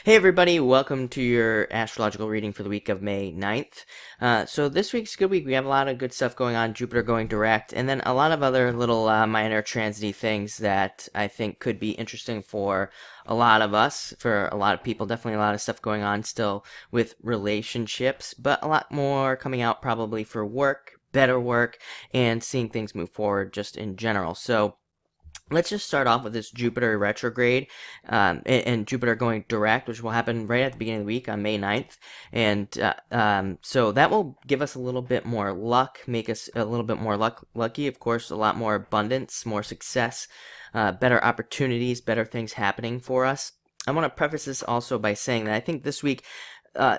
Hey everybody, welcome to your astrological reading for the week of May 9th. So this week's a good week. We have a lot of good stuff going on, Jupiter going direct, and then a lot of other little minor transity things that I think could be interesting for a lot of us, for a lot of people. Definitely a lot of stuff going on still with relationships, but a lot more coming out probably for work, better work, and seeing things move forward just in general. So let's just start off with this Jupiter retrograde and Jupiter going direct, which will happen right at the beginning of the week on May 9th. And so that will give us a little bit more luck, make us a little bit more lucky. Of course, a lot more abundance, more success, better opportunities, better things happening for us. I want to preface this also by saying that I think this week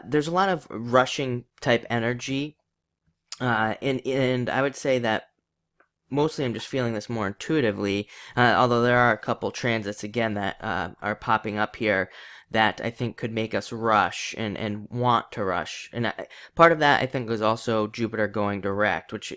there's a lot of rushing type energy. And I would say that mostly I'm just feeling this more intuitively, although there are a couple transits again that are popping up here that I think could make us rush and want to rush. And part of that I think was also Jupiter going direct, which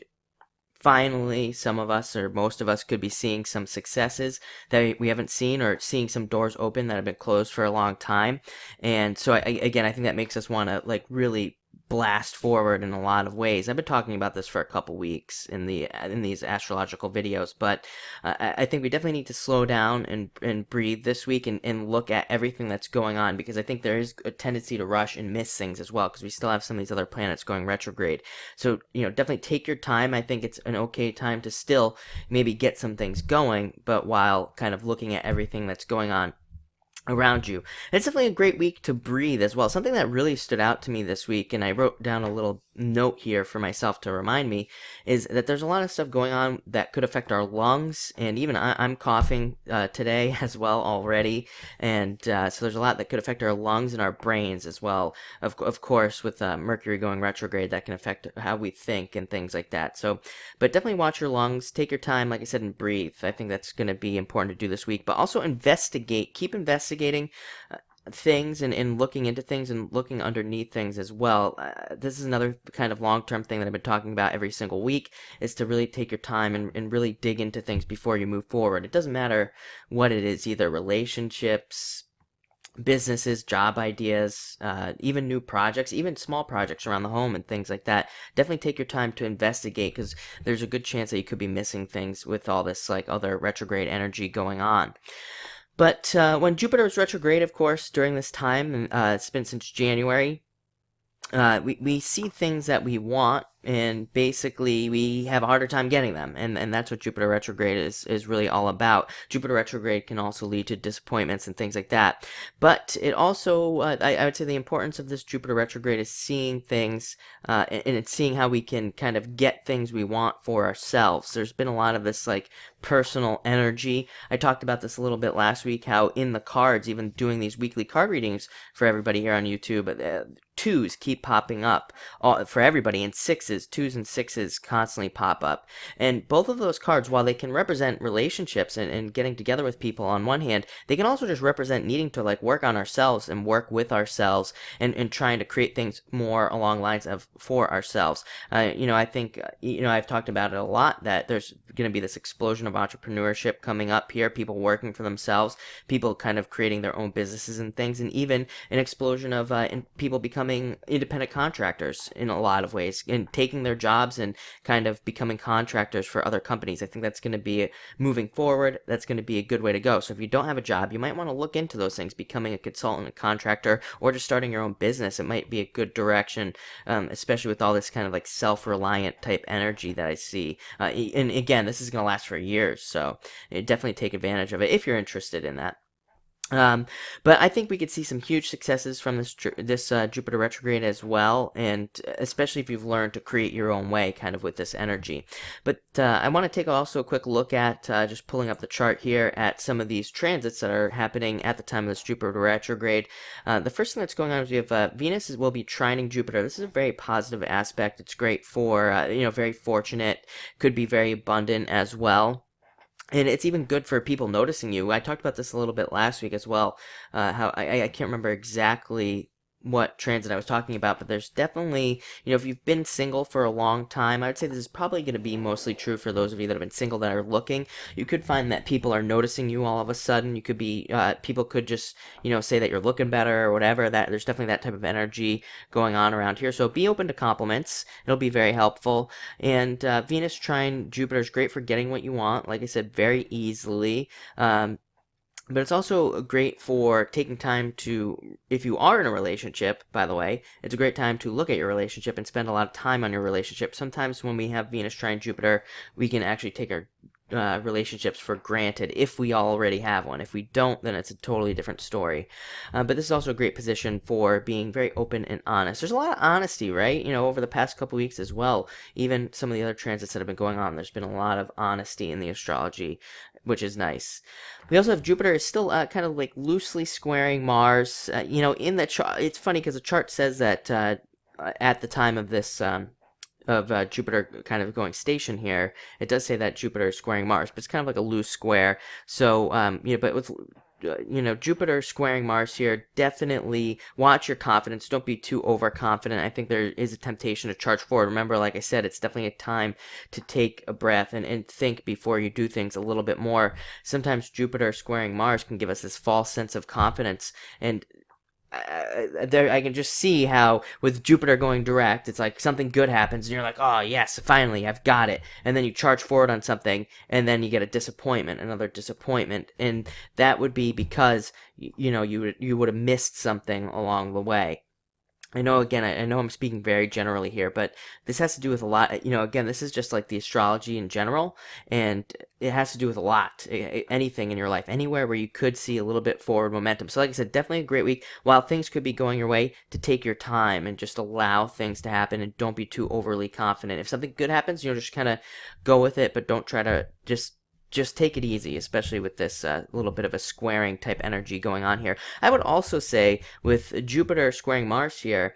finally some of us or most of us could be seeing some successes that we haven't seen, or seeing some doors open that have been closed for a long time. And so again, I think that makes us want to like really blast forward in a lot of ways. I've been talking about this for a couple weeks in these astrological videos, but I think we definitely need to slow down and breathe this week and look at everything that's going on, because I think there is a tendency to rush and miss things as well, because we still have some of these other planets going retrograde. So definitely take your time. I think it's an okay time to still maybe get some things going, but while kind of looking at everything that's going on around you. It's definitely a great week to breathe as well. Something that really stood out to me this week, and I wrote down a little note here for myself to remind me, is that there's a lot of stuff going on that could affect our lungs, and even I'm coughing today as well already, and so there's a lot that could affect our lungs and our brains as well. Of course, with Mercury going retrograde, that can affect how we think and things like that. So, but definitely watch your lungs, take your time, like I said, and breathe. I think that's going to be important to do this week, but also keep investigating things and looking into things and looking underneath things as well. This is another kind of long-term thing that I've been talking about every single week, is to really take your time and really dig into things before you move forward. It doesn't matter what it is, either relationships, businesses, job ideas, even new projects, even small projects around the home and things like that. Definitely take your time to investigate, because there's a good chance that you could be missing things with all this like other retrograde energy going on. But when Jupiter is retrograde, of course, during this time, and it's been since January, we see things that we want, and basically we have a harder time getting them, and that's what Jupiter retrograde is really all about. Jupiter retrograde can also lead to disappointments and things like that, but it also I would say the importance of this Jupiter retrograde is seeing things and it's seeing how we can kind of get things we want for ourselves. There's been a lot of this like personal energy. I talked about this a little bit last week, how in the cards, even doing these weekly card readings for everybody here on YouTube, twos keep popping up for everybody, and twos and sixes constantly pop up. And both of those cards, while they can represent relationships and getting together with people on one hand, they can also just represent needing to like work on ourselves and work with ourselves and trying to create things more along lines of for ourselves. I think, I've talked about it a lot, that there's going to be this explosion of entrepreneurship coming up here, people working for themselves, people kind of creating their own businesses and things, and even an explosion of people becoming independent contractors in a lot of ways, and taking their jobs and kind of becoming contractors for other companies. I think that's going to be moving forward. That's going to be a good way to go. So if you don't have a job, you might want to look into those things, becoming a consultant, a contractor, or just starting your own business. It might be a good direction, especially with all this kind of like self-reliant type energy that I see. And again, this is going to last for years, so definitely take advantage of it if you're interested in that. But I think we could see some huge successes from this Jupiter retrograde as well, and especially if you've learned to create your own way kind of with this energy. But I want to take also a quick look at, just pulling up the chart here, at some of these transits that are happening at the time of this Jupiter retrograde. The first thing that's going on is we have Venus will be trining Jupiter. This is a very positive aspect. It's great for, very fortunate, could be very abundant as well. And it's even good for people noticing you. I talked about this a little bit last week as well, how I can't remember exactly what transit I was talking about, but there's definitely, if you've been single for a long time, I would say this is probably going to be mostly true for those of you that have been single that are looking. You could find that people are noticing you all of a sudden. You could be, people could just, say that you're looking better or whatever. That there's definitely that type of energy going on around here. So be open to compliments. It'll be very helpful. And Venus trine Jupiter is great for getting what you want. Like I said, very easily. But it's also great for taking time to, if you are in a relationship, by the way, it's a great time to look at your relationship and spend a lot of time on your relationship. Sometimes when we have Venus trine Jupiter, we can actually take our relationships for granted if we already have one. If we don't, then it's a totally different story. But this is also a great position for being very open and honest. There's a lot of honesty, right? Over the past couple weeks as well. Even some of the other transits that have been going on, there's been a lot of honesty in the astrology, which is nice. We also have Jupiter is still kind of like loosely squaring Mars. In the chart, it's funny because the chart says that at the time of this of Jupiter kind of going station here, it does say that Jupiter is squaring Mars, but it's kind of like a loose square. So, but with Jupiter squaring Mars here, definitely watch your confidence. Don't be too overconfident. I think there is a temptation to charge forward. Remember, like I said, it's definitely a time to take a breath and think before you do things a little bit more. Sometimes Jupiter squaring Mars can give us this false sense of confidence, and I can just see how with Jupiter going direct, it's like something good happens and you're like, oh yes, finally I've got it, and then you charge forward on something and then you get a disappointment, another disappointment, and that would be because you would have missed something along the way. I know, again, I know I'm speaking very generally here, but this has to do with a lot. Again, this is just like the astrology in general, and it has to do with a lot. Anything in your life, anywhere where you could see a little bit forward momentum. So like I said, definitely a great week. While things could be going your way, to take your time and just allow things to happen and don't be too overly confident. If something good happens, just kind of go with it, but don't try to just take it easy, especially with this little bit of a squaring type energy going on here. I would also say with Jupiter squaring Mars here,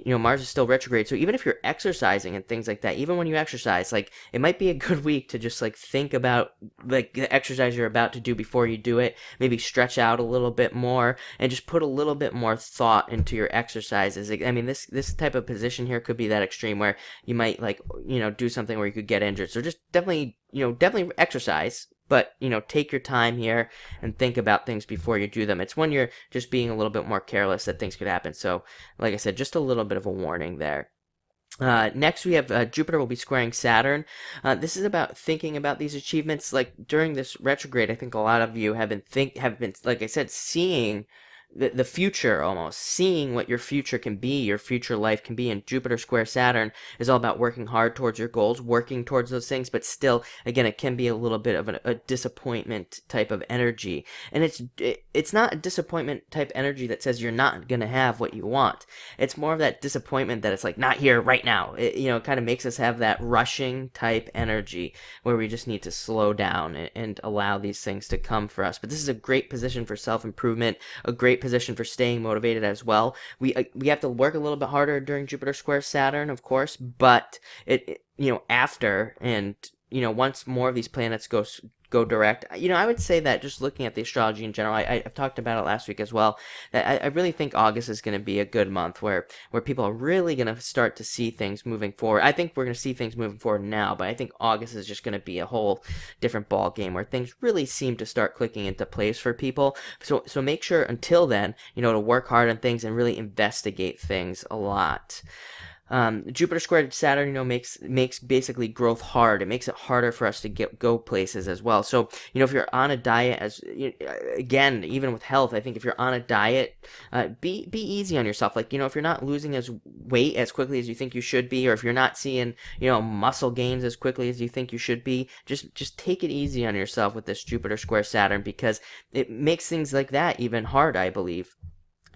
Mars is still retrograde. So even if you're exercising and things like that, even when you exercise, like it might be a good week to just like think about like the exercise you're about to do before you do it. Maybe stretch out a little bit more and just put a little bit more thought into your exercises. I mean, this type of position here could be that extreme where you might like, do something where you could get injured. So just definitely exercise, but take your time here and think about things before you do them. It's when you're just being a little bit more careless that things could happen. So like I said, just a little bit of a warning there. Next we have Jupiter will be squaring Saturn. This is about thinking about these achievements. Like during this retrograde, I think a lot of you have been like I said, seeing the future, almost seeing what your future can be, your future life can be. And Jupiter square Saturn is all about working hard towards your goals, working towards those things, but still, again, it can be a little bit of a disappointment type of energy. And it's not a disappointment type energy that says you're not going to have what you want. It's more of that disappointment that it's like not here right now. It kind of makes us have that rushing type energy where we just need to slow down and allow these things to come for us. But this is a great position for self-improvement, a great position for staying motivated as well. We have to work a little bit harder during Jupiter square Saturn, of course, but after and once more of these planets go direct, I would say that just looking at the astrology in general, I've talked about it last week as well, that I really think August is going to be a good month where people are really going to start to see things moving forward. I think we're going to see things moving forward now, but I think August is just going to be a whole different ball game where things really seem to start clicking into place for people. So make sure until then, to work hard on things and really investigate things a lot. Jupiter squared Saturn, makes basically growth hard. It makes it harder for us to go places as well. So, if you're on a diet, again, even with health, I think if you're on a diet, be easy on yourself. Like, if you're not losing as weight as quickly as you think you should be, or if you're not seeing, muscle gains as quickly as you think you should be, just take it easy on yourself with this Jupiter square Saturn, because it makes things like that even hard, I believe.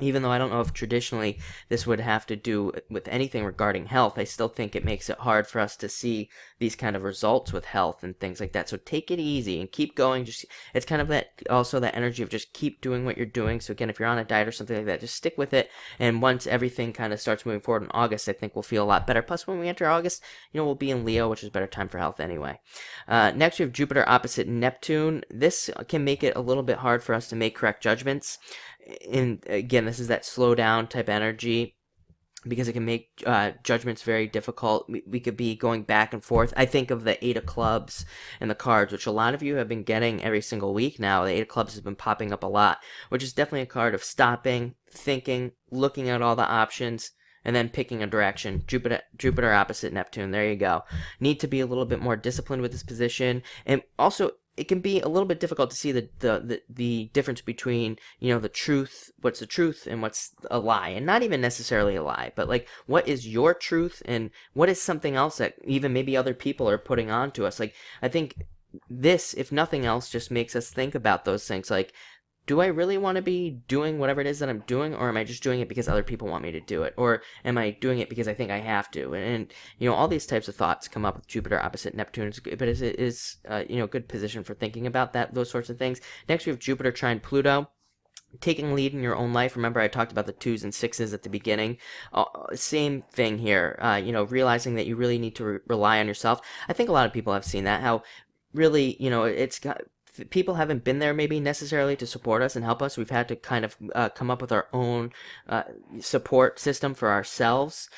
Even though I don't know if traditionally this would have to do with anything regarding health, I still think it makes it hard for us to see these kind of results with health and things like that. So take it easy and keep going. It's kind of that energy of just keep doing what you're doing. So again, if you're on a diet or something like that, just stick with it. And once everything kind of starts moving forward in August, I think we'll feel a lot better. Plus, when we enter August, we'll be in Leo, which is a better time for health anyway. Next, we have Jupiter opposite Neptune. This can make it a little bit hard for us to make correct judgments. And again, this is that slow down type energy, because it can make judgments very difficult. We could be going back and forth. I think of the Eight of Clubs and the cards, which a lot of you have been getting every single week now. The Eight of Clubs has been popping up a lot, which is definitely a card of stopping, thinking, looking at all the options, and then picking a direction. Jupiter opposite Neptune. There you go. Need to be a little bit more disciplined with this position, and also it can be a little bit difficult to see the difference between, the truth, what's the truth, and what's a lie. And not even necessarily a lie, but like, what is your truth and what is something else that even maybe other people are putting on to us. Like, I think this, if nothing else, just makes us think about those things. Like, do I really want to be doing whatever it is that I'm doing, or am I just doing it because other people want me to do it? Or am I doing it because I think I have to? And all these types of thoughts come up with Jupiter opposite Neptune, but it is good position for thinking about those sorts of things. Next, we have Jupiter trine Pluto. Taking lead in your own life. Remember, I talked about the 2s and 6s at the beginning. Same thing here. Realizing that you really need to rely on yourself. I think a lot of people have seen that. How really, it's got... people haven't been there maybe necessarily to support us and help us. We've had to kind of come up with our own support system for ourselves,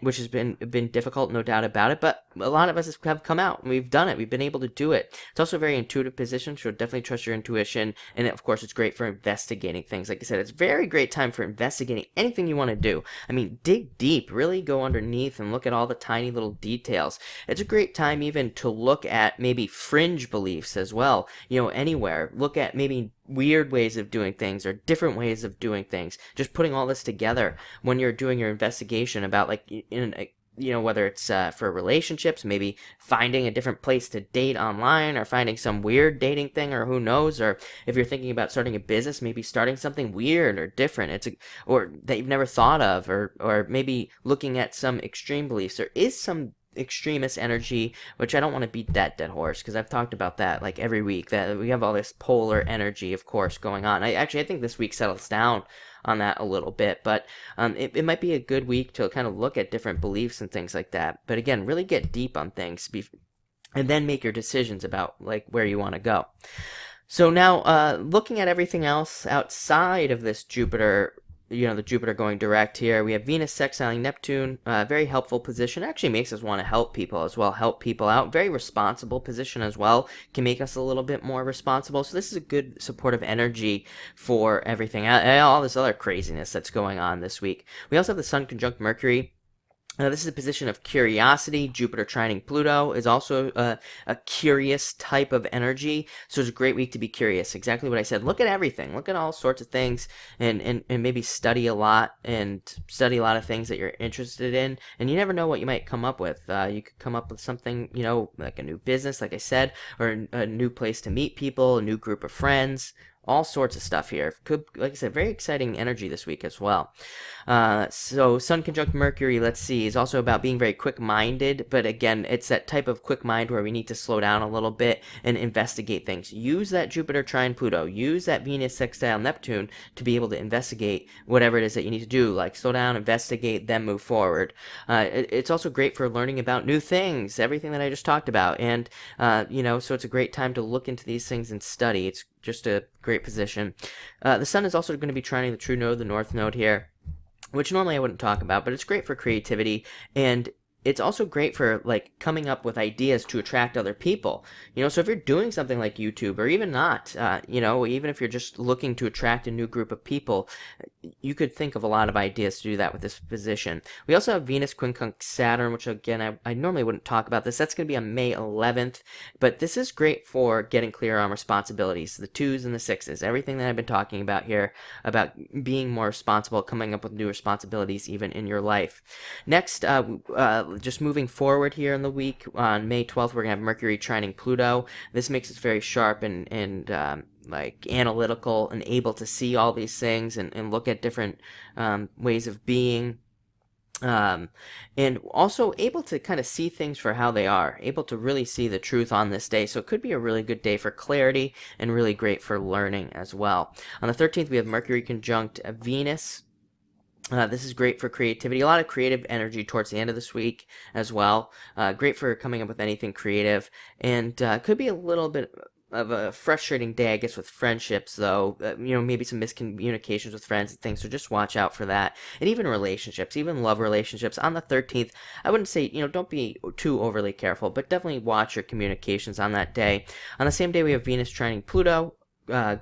which has been difficult, no doubt about it. But a lot of us have come out and we've done it. We've been able to do it. It's also a very intuitive position, so definitely trust your intuition. And of course, it's great for investigating things. Like I said, it's a very great time for investigating anything you want to do. I mean, dig deep, really go underneath and look at all the tiny little details. It's a great time even to look at maybe fringe beliefs as well. Anywhere. Look at maybe weird ways of doing things or different ways of doing things. Just putting all this together when you're doing your investigation about, like, whether it's for relationships, maybe finding a different place to date online, or finding some weird dating thing, or who knows, or if you're thinking about starting a business, maybe starting something weird or different, or that you've never thought of, or maybe looking at some extreme beliefs. There is some extremist energy, which I don't want to beat that dead horse, because I've talked about that like every week, that we have all this polar energy, of course, going on. I think this week settles down on that a little bit, but it might be a good week to kind of look at different beliefs and things like that. But again, really get deep on things and then make your decisions about like where you want to go. So now, looking at everything else outside of this Jupiter, the Jupiter going direct here, we have Venus sextiling Neptune, very helpful position. Actually makes us want to help people as well, help people out. Very responsible position as well, can make us a little bit more responsible. So this is a good supportive energy for everything, all this other craziness that's going on this week. We also have the Sun conjunct Mercury. This is a position of curiosity. Jupiter trining Pluto is also a curious type of energy. So it's a great week to be curious. Exactly what I said. Look at everything. Look at all sorts of things and maybe study a lot of things that you're interested in. And you never know what you might come up with. You could come up with something, like a new business, like I said, or a new place to meet people, a new group of friends. All sorts of stuff here. Could, like I said, very exciting energy this week as well. So Sun conjunct Mercury, let's see, is also about being very quick-minded, but again, it's that type of quick mind where we need to slow down a little bit and investigate things. Use that Jupiter trine Pluto, use that Venus sextile Neptune to be able to investigate whatever it is that you need to do, like slow down, investigate, then move forward. It's also great for learning about new things, everything that I just talked about, and, so it's a great time to look into these things and study. It's just a great position. The Sun is also going to be trining the true node, the North Node here, which normally I wouldn't talk about, but it's great for creativity, and it's also great for like coming up with ideas to attract other people. So if you're doing something like YouTube, or even not, even if you're just looking to attract a new group of people, you could think of a lot of ideas to do that with this position. We also have Venus quincunx Saturn, which again, I normally wouldn't talk about this. That's going to be on May 11th, but this is great for getting clear on responsibilities, the 2s and the 6s, everything that I've been talking about here, about being more responsible, coming up with new responsibilities even in your life. Next, just moving forward here in the week, on May 12th, we're going to have Mercury trining Pluto. This makes us very sharp and like analytical and able to see all these things and look at different ways of being. And also able to kind of see things for how they are, able to really see the truth on this day. So it could be a really good day for clarity and really great for learning as well. On the 13th, we have Mercury conjunct Venus. This is great for creativity, a lot of creative energy towards the end of this week as well. Great for coming up with anything creative, and could be a little bit of a frustrating day, I guess, with friendships, though. Maybe some miscommunications with friends and things, so just watch out for that. And even relationships, even love relationships. On the 13th, I wouldn't say, don't be too overly careful, but definitely watch your communications on that day. On the same day, we have Venus trining Pluto.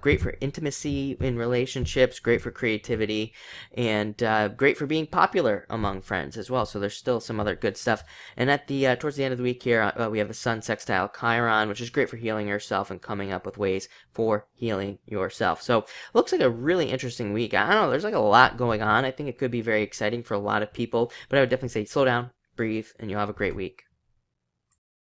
Great for intimacy in relationships, great for creativity, and great for being popular among friends as well. So there's still some other good stuff. And at the towards the end of the week here, we have the Sun sextile Chiron, which is great for healing yourself and coming up with ways for healing yourself. So looks like a really interesting week. I don't know, there's like a lot going on. I think it could be very exciting for a lot of people, but I would definitely say slow down, breathe, and you'll have a great week.